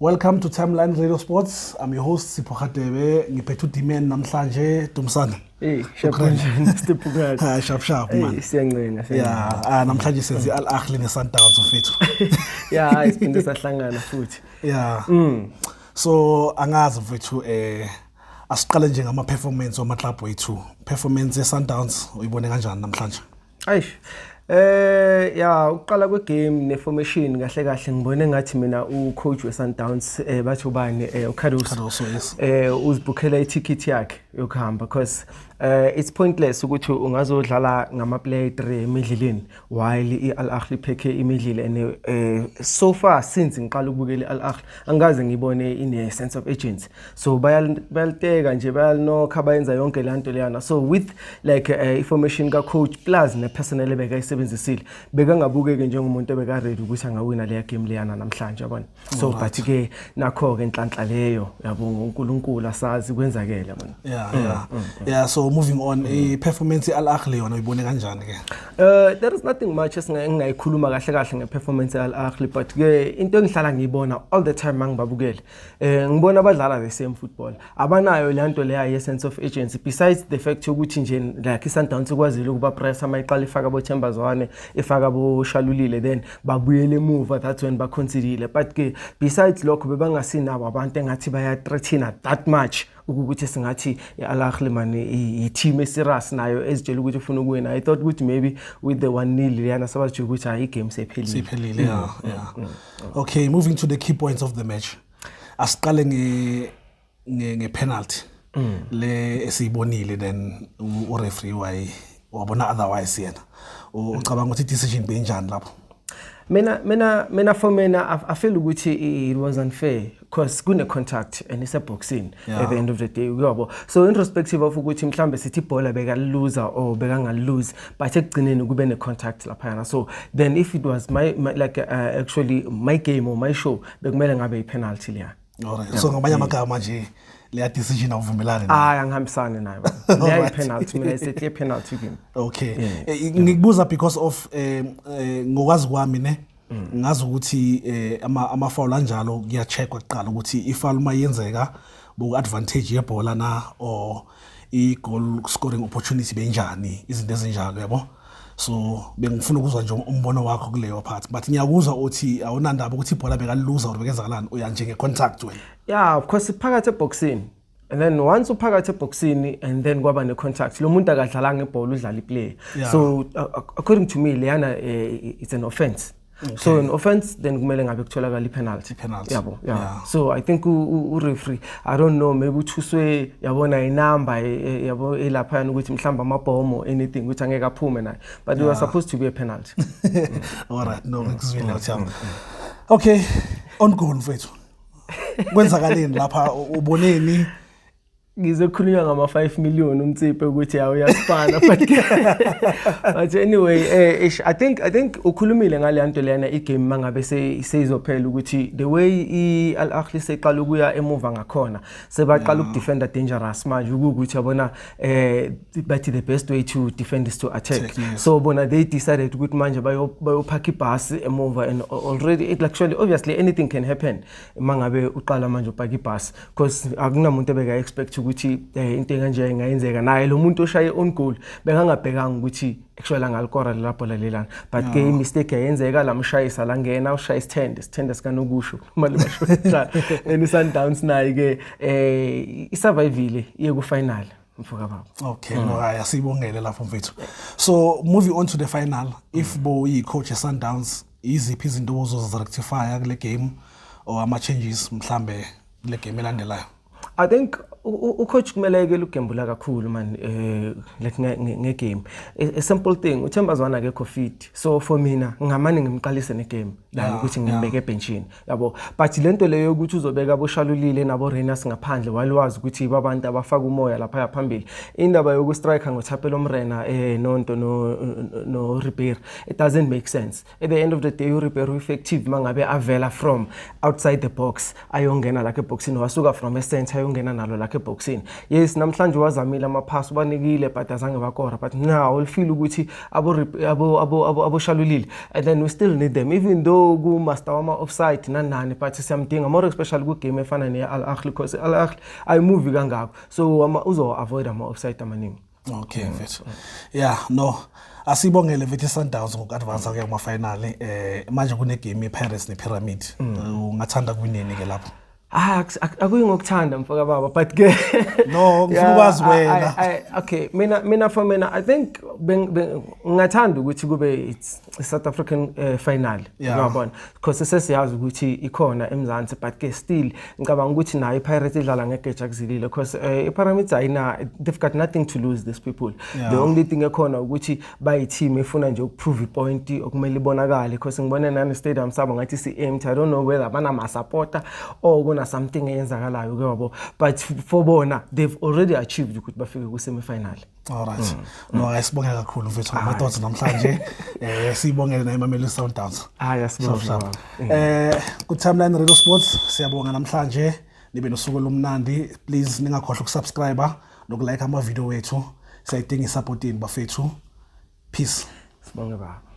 Welcome to Timeline Radio Sports. I'm your host Sipho Khatebe. Ngiphethe uDimen namhlanje Dumsana. Hey, shapunjani Stepugati. Ha sharp man. Siyancenga. Yeah, namhlanje senze Al Ahly neSundowns ufethu. Yeah, isiphinde sahlangana futhi. Yeah. So angazi mfethu asiqale nje ngama performance wama club wethu. Performance yeSundowns uyibone kanjani namhlanje? Ayish. Yeah, uqala kwegame neformation kahle kahle ngibone ngathi mina ucoach weSundowns bathi ubani uKaruso yes. Uzibukela iticket yakhe yokuhamba because it's pointless ukuthi ungazodlala ngama player 3 emidleleni while iAl Ahly pheke imidlile and so far since ngiqala ukubukela iAl Ahly angaze ngibone ine sense of urgency so bayaliteka nje bayalnokha bayenza yonke lanto leyana so with like information ka coach plus ne personnel bekayisebenzisile bekangabukeke njengomuntu ebeka ready ukuthi angawina leya game leyana namhlanje yabona so but ke nakho ke inhlanhla leyo yabonga uNkulunkulu asazi kwenzakela man yeah so moving on performance iAl Ahly yona uyibone kanjani ke there is nothing much engayikhuluma kahle kahle ngeperformance iAl Ahly but ke into engihlala ngiyibona all the time mangibabukele ngibona abadlala the same football abanayo lento leya ye sense of urgency besides the fact ukuthi nje like iSundowns ukwazile ukuba press amayiqala ifaka abo Chambazwane ifaka abo Shalulile then babuyele emuva that's when baconsiderile but ke besides lokho bebangasinabo abantu engathi baya threaten that much ukuthi singathi iAl Ahly man i-team eserious nayo ezitshela ukuthi ufuna ukuwina I thought ukuthi maybe with the 1-0 leyana sabathi ukuthi hayi igame sephelile yeah okay moving to the key points of the match asiqale nge penalty le esiyibonile then ureferee wabona otherwise yena ucabanga ukuthi decision benjani lapho mina for mina I feel ukuthi it was unfair because kune contact and it's a boxing at the end of the day uyabo so in respective of ukuthi mhlambe sithi ibhola beka loser or beka nga lose but ekugcineni kube ne contact lapha yana so then if it was my like actually my game or my show bekumele ngabe ipenalty leya alright so ngamanye amagama nje leya decision awuvumelane nayo angihambisani nayo leya penalty mina isithi penalty game okay ngikubuza because of ngokwazi kwami ne ngazi ukuthi ama foul anjalo kuyacheckwa kuqala ukuthi ifoul mayenzeka boku advantage yebhola na or I goal scoring opportunity benjani izinto ezinjalo yabo so bengifuna ukuzwa nje umbono wakho kuleyo part but ngiyakuzwa uthi awunandaba ukuthi ibhola beka loser or bekenzakalani uya nje ngecontact wena yeah of course iphakathi eboxing and then once uphakathi eboxing and then kwaba ne contact lo muntu akadlala ngebhola udlala iplay so according to me leyana it's an offense. Okay. So an offense then kumele ngabe kutholakala ipenalty yabo yeah so I think referee I don't know maybe uthuswe yabona inamba yabo elapha ukuthi mhlamba amabhomo anything ukuthi angeke aphume nayo but it was supposed to be a penalty all right no ngizwile uthamba okay on goal mfethu kwenzakaleni lapha uboneni ngizokhulunywa ngama 5 million umtsipe ukuthi awuyasipana but anyway I think ukhulumile ngale nto lena igame mangabe seyizophela ukuthi the way iAl Ahly seqala ukuya emuva ngakhona sebaqala ukudefenda dangerous manje ukuthi yabona but the best way to defend is to attack so bona they decided ukuthi manje bayopaka ibus emuva and already it actually obviously anything can happen mangabe uqala manje upaka ibus because akunamuntu ebeka expect ukuthi into kanje ingayenzeka naye lo muntu oshaye on goal bekangabhekanga ukuthi actually ngalikora lapho lalelana but ke mistake yenzeka lamshayisa la ngena ushaya isithende sikanokusho mali basho and iSundowns nayi ke isurvivile iye ku final mfoka baba okay no ayasibongele lapho mfethu so moving on to the final if bo yi coach eSundowns iziphi izinto ozozirectify kule game or ama changes mhlambe le game elandelayo I think ucoach kumele ke lugembula kakhulu man like ngegame a simple thing uThembazwana akekho fit so for mina ngamani ngimqalise negame la ukuthi ngimbeke ebenchini yabo but lento leyo ukuthi uzobeka abo Shalulile nabo Renas ngaphandle wazi ukuthi babantu abafaka umoya lapha phambili indaba yoku striker ngoThapelo Mrena nonto no Repair it doesn't make sense at the end of the day uRepair effective mangabe avela from outside the box ayongena like a boxing wasuka from a center ayongena nalo like eboxini. Yes, namhlanje wazamile amapass ubanikile but azange bakora, but now we feel ukuthi abo shalulile, and then we still need them even though ku master wama offside nanani, but siyamdinga more especially ku game efana ne Al Ahly because Al Ahly ay move kangako, so uzo avoid ama offside amaningi. Okay, mfethu. Yeah, no. Asibongele mfethu Sundowns ngokuadvance ke kuma final manje kune game eParis nePyramid. Ungathanda kwinini ke lapho? Akuyi ngokuthanda mfaka baba, but ke no ngifuna ukwazi wena. Okay, mina for mina I think ngingathanda ukuthi kube it's South African final, yabona, because sesiyazi ukuthi ikhona eMzansi, but ke still ngicabanga ukuthi nayo iPirates idlala ngegeja kuzilile because iPyramids they've got nothing to lose, these people. The only thing ekhona ukuthi bayi team efuna nje ukuprove ipoint okumele ibonakale, because ngibona nani stadium sabo ngathi si-empty. I don't know whether bana ma supporter or something eyenzakalayo ke yabo, but for bona they've already achieved ukuthi bafike ku semi final. All right. No, ayisibonge kakhulu mfethu ngamathoughts namhlanje. Sibongele na iMamelodi Sundowns. Yasibonga. Ku Timeline Radio Sports siyabonga namhlanje, nibe nosuku lomnandi. Please ningakhohlwa ukusubscribe nokulike ama video wethu. Siyayidinga isupport yenu bafethu. Peace. Sibonga baba.